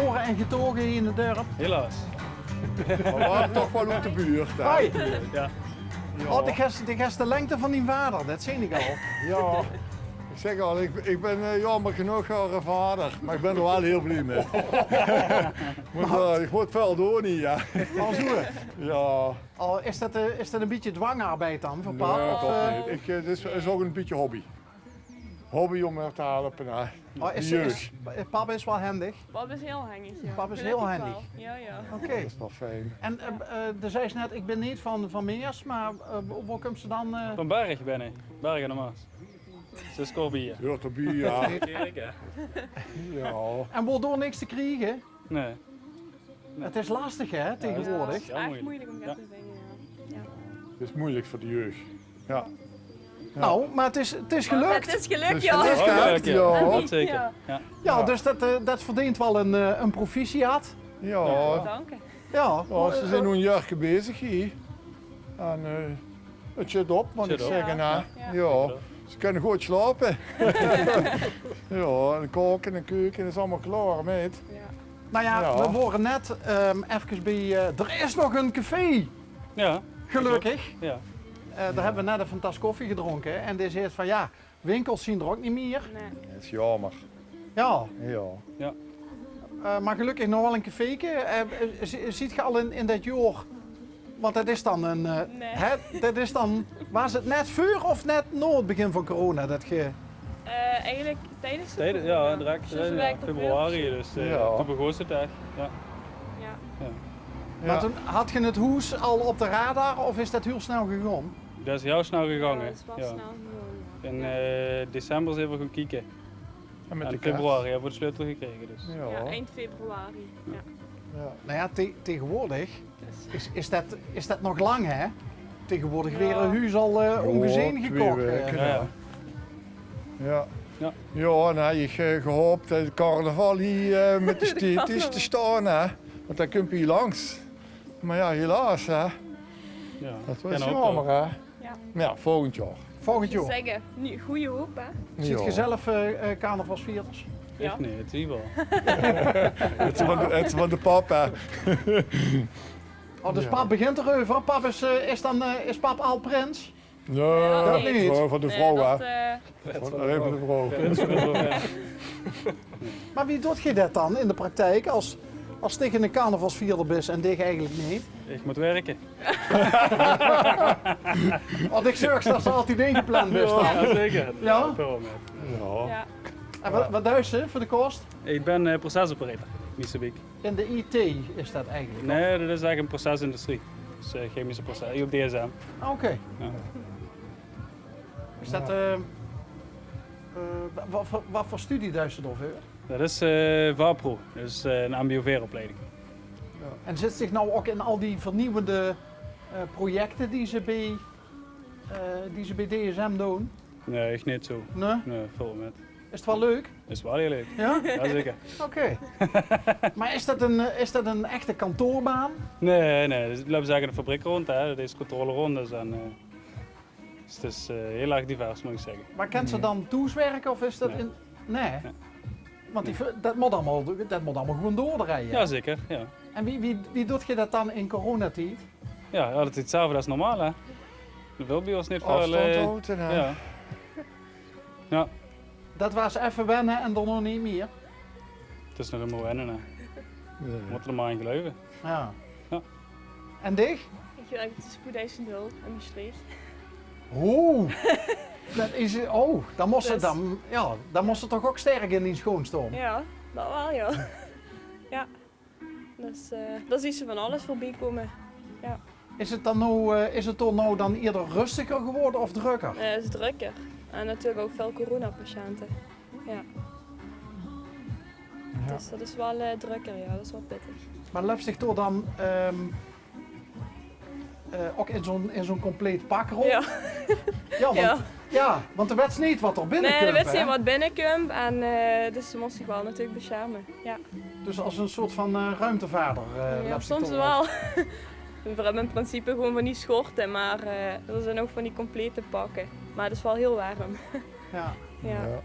geboren en getogen hier in de dorp? Helaas. Maar we waren toch wel uit de buurt. Hè? Hoi! Ja. Oh, de gast de lengte van die vader, dat zie ik al. Ja, ik zeg al, ik ben jammer genoeg een vader, maar ik ben er wel heel blij mee. Ik moet veel doen hier. Ja. Al zo. Ja, Al, is dat een beetje dwangarbeid dan voor pap? nee, Of, toch niet. Het is ook een beetje hobby. Hobby om er te helpen. pap is wel handig. Pap is heel handig, ja. Pap is Gelukkig heel handig. wel. Ja, ja. Oké. Dat is wel fijn. En er zei ze net, ik ben niet van Meers, maar waar komt ze dan? Van Berg ben ik. Berg aan de Maas. Ze is Corbier. Ja, te bier, ja. Eerlijk hè? Ja. En waardoor niks te krijgen? Nee. Het is lastig hè, tegenwoordig. Het is echt moeilijk. moeilijk om Ja. dat te zeggen, ja. Ja. Het is moeilijk voor de jeugd. Ja. Nou, maar het is gelukt. Het is gelukt, Dus ja. het is Oh, gelukt, leuk, ja. Dat zeker. Ja. Ja. Ja, dus dat verdient wel een proficiat. Ja. Dank. Ja. Ja, ze zijn nu een jaar bezig hier. En het zit op, moet ik Zit op. zeggen. Hè. Ja. Ja. Ze kunnen goed slapen. Ja, en koken en keuken is allemaal klaar, meid. Ja. Nou ja, Ja. we waren net even bij, er is nog een café, Ja. gelukkig. Ja. Daar hebben we net even een tas koffie gedronken en die zegt van ja, winkels zien er ook niet meer. Nee. Dat is jammer. Ja, Ja. maar gelukkig nog wel een caféke. Ziet je al in dat jaar, want dat is dan een, Nee. dat is dan, was het net voor of net na het begin van corona dat je... Eigenlijk tijdens de Tijdens, ja, direct Zoals in werkt op februari. Dus Ja. toen begon het echt. Ja. Ja. Maar Ja. toen had je het hoes al op de radar of is dat heel snel gegaan? Dat is heel snel Ja, gegaan. dat is wel Ja. snel gewoon, In ja. december zijn we gaan kijken. En met En de in kerst. februari hebben we de sleutel gekregen. Dus. Ja. Ja, eind februari. Ja. Ja. Nou ja, tegenwoordig Dus, is dat nog lang hè? Tegenwoordig Ja. weer een huis al ongezien 2 gekocht. weken, Ja, ja. Ja. Ja. Ja, en had je gehoopt dat het carnaval hier met de steentjes te staan, hè. Want dan kun je hier langs. Maar ja, helaas, hè. Ja. Dat was Ken ook jammer, hè. ja. Maar ja, volgend jaar. Volgend jaar. Zeggen, nu goede hoop, hè? Ziet Ja. je zelf carnavalsvierders? Ja. Echt nee, het is wel. Het is van de papa. Oh, dus Ja. pap begint erover. Pap is pap al prins? Nee, dat niet. Gewoon van de Nee, vrouw, dat, hè. Alleen van de vrouw. Maar wie doet je dat dan in de praktijk als tegen een carnavalsvierder bent en dich eigenlijk niet? Ik moet werken. Want ik zorg dat ze altijd ingepland is dan. Ja, zeker. Ja? Veel met. Ja. ja. En wat duist ze voor de kost? Ik ben procesoperator, niet zo big. In de IT is dat eigenlijk. Nee, dat is eigenlijk een procesindustrie. Dus chemische proces, hier op DSM. Oké. Ja. Is dat... wat voor studie duist ze ervoor? Dat is VAPRO, dat is een MBO-opleiding. En zit zich nou ook in al die vernieuwende projecten die ze bij DSM doen? Nee, echt niet zo. Nee? Nee, veel met. Is het wel leuk? Dat is wel heel leuk. Ja? Ja, zeker. Oké. Maar is dat een echte kantoorbaan? Nee, dus lopen ze eigenlijk de fabriek rond, hè. Dat is controle rond. Dus, dus het is heel erg divers, moet ik zeggen. Maar kent ze dan toeswerken of is dat Nee. in... Nee. Want dat moet allemaal gewoon doordraaien. Ja, zeker. Ja, En wie doet je dat dan in coronatijd? ja dat is hetzelfde als normaal, hè. Dat wil bij ons niet veel. Afstand houden, hè. Ja. Ja, Dat was even wennen en dan nog niet meer. het is nog helemaal wennen, hè. Nee. We moeten er maar in geloven. Ja. Ja. En dich? Ik werk op de spoedeisende hulp en Maastricht. Oeh. Dat is... Oh, dan moest ze Dus- dan moest ze toch ook sterk in die schoonstorm. Ja, dat wel, ja. Ja. Dus daar zie ze van alles voorbij komen. Is het dan nou dan eerder rustiger geworden of drukker? Het is drukker. En natuurlijk ook veel coronapatiënten. Ja. Ja. Dus dat is wel drukker, ja. Dat is wel pittig. Maar loopt zich door dan ook in zo'n compleet pak rond? Ja. Want de wet niet wat er binnenkomt. Nee, de wet hè? zien wat binnenkomt en dus ze moest zich wel natuurlijk beschermen. Ja, Dus als een soort van ruimtevader. ja loopt zich soms door. wel. We hebben in principe gewoon van die schorten, maar er zijn ook van die complete pakken. Maar het is wel heel warm. Ja. Ja. Ja.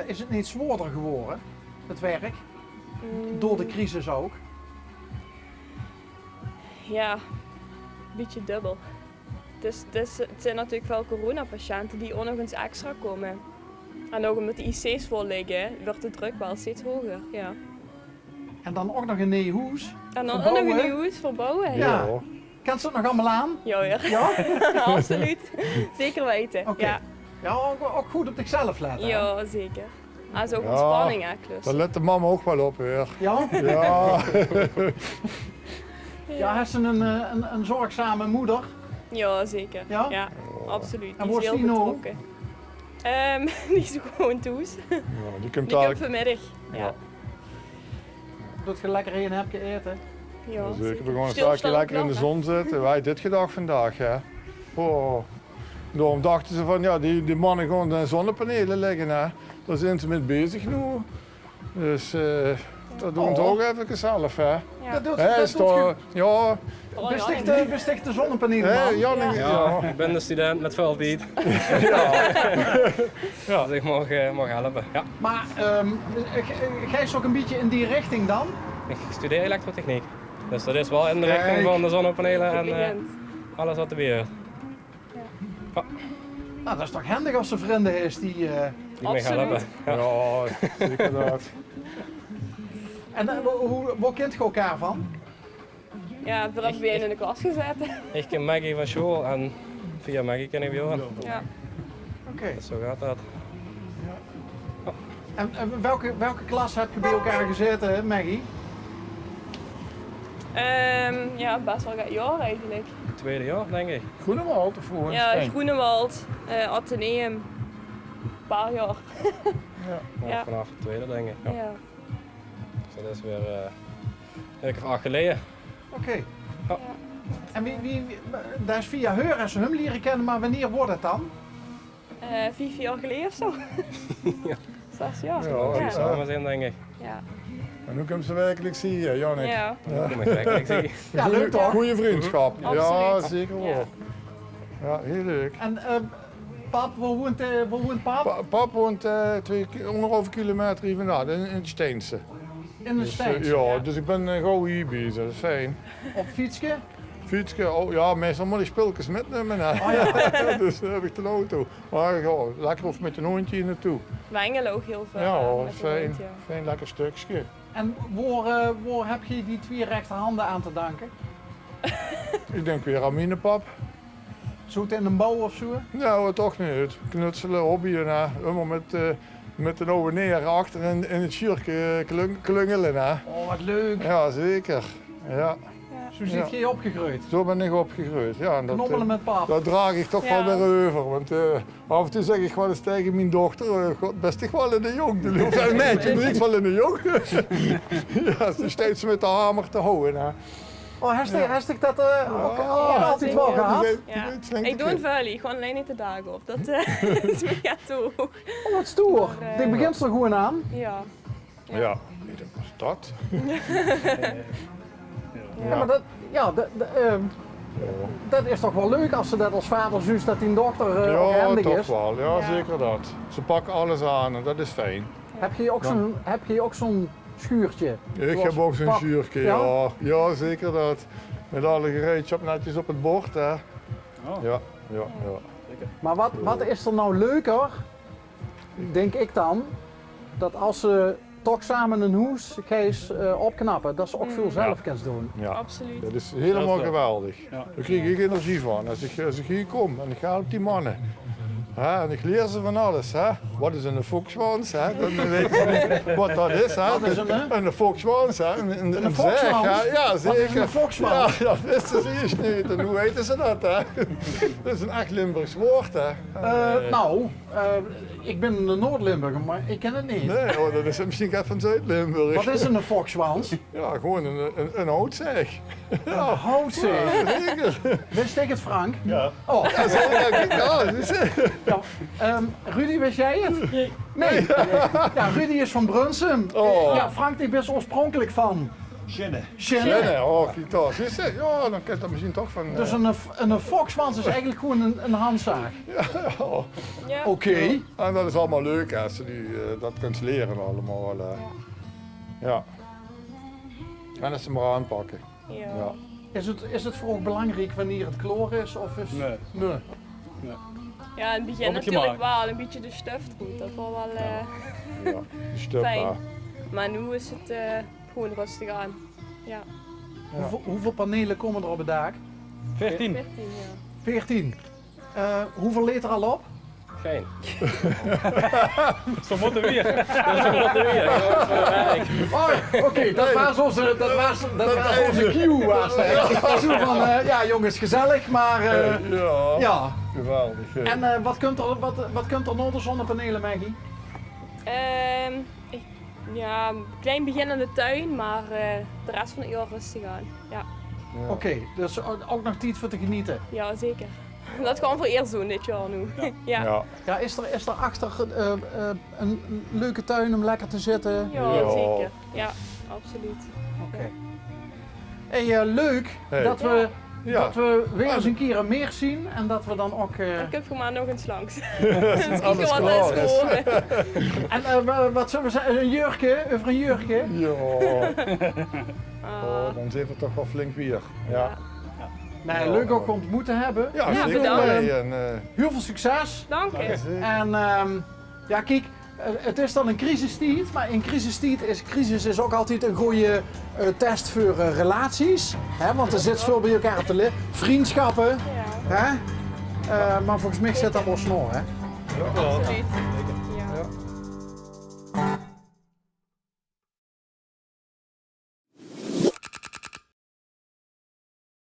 Is het niet zwaarder geworden? het werk? Door de crisis ook? Ja, een beetje dubbel. Het zijn natuurlijk veel coronapatiënten die ook nog eens extra komen. En ook omdat de IC's vol liggen, wordt de druk wel steeds hoger. Ja. En dan ook nog een nieuw huis. En dan ook Verbouwen? nog een nieuw huis verbouwen. Ja. Kent ze het nog allemaal aan? Ja, weer. Ja? Absoluut. Zeker weten. Oké. Ja. Ja, ook goed op zichzelf letten. hè? Ja, zeker. Dat is ook Ja. ontspanning, hè, klus. Daar let de mama ook wel op weer. Ja? Ja, Ja, heeft ze een zorgzame moeder? Ja, zeker. Ja? Ja, absoluut. En Die waar is is heel die nou? betrokken. Die is gewoon thuis. ja die komt Die komt daar. vanmiddag. Ja. Dat je lekker een hapje eten. Ja, Zeker, we gaan Stilstaan straks lekker in de ook zon zitten. Wij dit gedacht vandaag, hè. Oh. Daarom dachten ze van, ja, die mannen gaan de zonnepanelen leggen, hè. Daar zijn ze mee bezig nu. Dus dat doen we ook even zelf, hè. Ja. Dat doet, Hè, dat is doet toch, ja, Oh, besticht de zonnepanelen, hè, man. Janne, ja. Ik ben de student met veel tijd, Ja. dus ik mag helpen. Ja. Maar ga je ook een beetje in die richting dan? Ik studeer elektrotechniek, dus dat is wel in de Kijk. richting van de zonnepanelen en begint. alles wat er weer Nou, dat is toch handig als er vrienden is die... die mee Absoluut. helpen. Ja. Ja, zeker dat. En waar kent je elkaar van? Ja, we hebben weer in de klas gezet. Ik ken Maggie van school en via Maggie ken ik Bjorn. Ja. Oké. Zo gaat dat. En welke klas heb je bij elkaar gezeten, Maggie? Ja, best wel jaar eigenlijk. Tweede jaar denk ik. Groenewald of gewoon? Ja, Groenewald, Atheneum, een paar jaar. Maar Ja. vanaf het tweede denk ik. Ja. Ja. Dus dat is weer even 8 geleden. Oké. Ja. En dat is via haar en ze hem leren kennen, maar wanneer wordt het dan? 5 jaar geleden of zo. Ja. 6 jaar. Ja, Dat Ja. we samen zijn denk ik. Ja. En hoe komt ze werkelijk zien, Jannik? Ja. Kom ik werkelijk zie. Ja, leuk toch? Goeie vriendschap. Ja, Absoluut. zeker wel. Ja. Ja, heel leuk. En pap, waar woont pap? Pap woont 1,5 kilometer hier vandaan, in het Steense. In de Dus, Steins. ja, dus ik ben gauw hier bezig, dat is fijn. Op fietsje? Fietsen, oh ja, meestal moet ik spulletjes metnemen. Hè. Oh ja. Dus dan heb ik de auto. Maar ja, lekker of met een hondje hier naartoe. Wengelen ook heel veel. Ja, met de fijn, hond, ja. fijn lekker stukje. En waar heb je die 2 rechterhanden aan te danken? Ik denk weer aan mijn pap. Zoet in een bouw of zo? Nou, toch niet. Knutselen, hobbyen, hè. Helemaal met een oude neer achter in het schierke klungelen. Hè. Oh, wat leuk. Ja, zeker. Ja, Zo zit je opgegroeid. zo ben ik opgegroeid. Ja, en dat, Knommelen met pap. dat draag ik toch Ja. wel weer over. Want af en toe zeg ik wel eens tegen mijn dochter, God, best toch wel in de jong. Of een meisje, doe ik wel in de jong. Ja, ze is steeds met de hamer te houden. Hè. Oh, heb je dat ook Ja, altijd zeker. wel gehad? Ja. Het slinkt Ik doe erin. een vuilie, gewoon alleen niet de dagen op. Dat is me gaat toe. Oh, wat stoer. Maar, Die begint er gewoon aan. Ja. Ja, niet dat was dat. Ja, maar dat is toch wel leuk als ze dat als vader zus dat die dochter ook Ja, handig toch is. wel. Ja, Ja. zeker dat. Ze pakken alles aan en dat is fijn. Heb je ook zo'n schuurtje? Ik Zoals heb ook zo'n pap? schuurtje, Ja? ja. Ja, zeker dat. Met alle gereedschap netjes op het bord, hè. Oh. Ja, ja, ja. Maar wat is er nou leuker, denk ik dan, dat als ze toch samen een huis opknappen, dat ze ook veel zelf kunnen doen. Ja. Absoluut. Dat is helemaal Dat is leuk. geweldig. Ja. Daar krijg ik energie van als ik hier kom en ik ga op die mannen. Hè, en ik leer ze van alles. Hè. Wat is een fokswans? Hè? Dan weten ze niet wat dat is. Hè. Wat is een fokswans? Hè? Een fokswans? zeg, hè. Ja, Wat zeker. is een fokswans? Ja, dat wisten ze eerst niet. En hoe weten ze dat? Hè? Dat is een echt Limburgs woord. Hè. Ik ben een Noord-Limburger, maar ik ken het niet. Nee, oh, dat is misschien even van Zuid-Limburg. Wat is een fokswans? Ja, gewoon een houtzeg. Een houtzeg. Ja, zeker. Wist ik het, Frank? Ja. Oh, Ja, zo denk ik. Ja, dus, ja. Rudy, wist jij het? Nee. Ja, Rudy is van Brunsum. Oh. Ja, Frank, die is oorspronkelijk van ja, Shinne. nee, oh, kijk daar. Zie je? Ja, dan kent dat misschien toch van... Dus een fokswans is eigenlijk gewoon een handzaag. Ja. Oké. En dat is allemaal leuk als ze dat kunt leren allemaal. Ja. En dat ze maar aanpakken. Ja. Ja. Is het voor ook belangrijk wanneer het kloor is? Of is... Nee. Nee. Ja, in het begin Op het natuurlijk gemak. wel een beetje de stuft goed. Dat was wel Ja, die stup fijn. daar. Maar nu is het gewoon rustig aan. Ja, Ja. Hoeveel panelen komen er op het dak? 14. 14 ja. 14. Hoeveel liter al op? Geen. Zo moeten we hier. Dat is een wat weer. Gewoon voor werk. Oh, oké, dat was onze cue. Was, hè. Zo van, ja jongens, gezellig, maar Ja, ja. geweldig. En wat kunt er nog de zonnepanelen, Maggie? Ja, een klein begin in de tuin, maar de rest van het jaar rustig aan. Ja, Ja. Oké, dus ook nog tijd voor te genieten. ja zeker. Dat gaan we voor eerst doen dit jaar nu. Ja. Ja. Ja, is er achter een leuke tuin om lekker te zitten? Ja, Ja. zeker. Ja, absoluut. Oké. Hey, leuk Hey. dat we Ja. dat we weer eens een keer een meer zien en dat we dan ook... Ik heb voor maar nog eens langs. Alles Dus kijken wat klaar er is is. geworden. En wat zullen we zeggen? Een jurkje? Over een jurkje? Ja, Ah, oh, dan zit er toch wel flink weer. Ja, Nee, leuk ook om ontmoet te hebben. ja, Ja, zeker. bedankt. Nee, en, Heel veel succes. dank je. En ja, kijk, het is dan een crisistijd, maar in crisis is ook altijd een goede test voor relaties. Hè? Want er zit veel bij elkaar op te liggen. Vriendschappen. Ja, Hè? Maar volgens mij zit dat wel snor, hè? absoluut.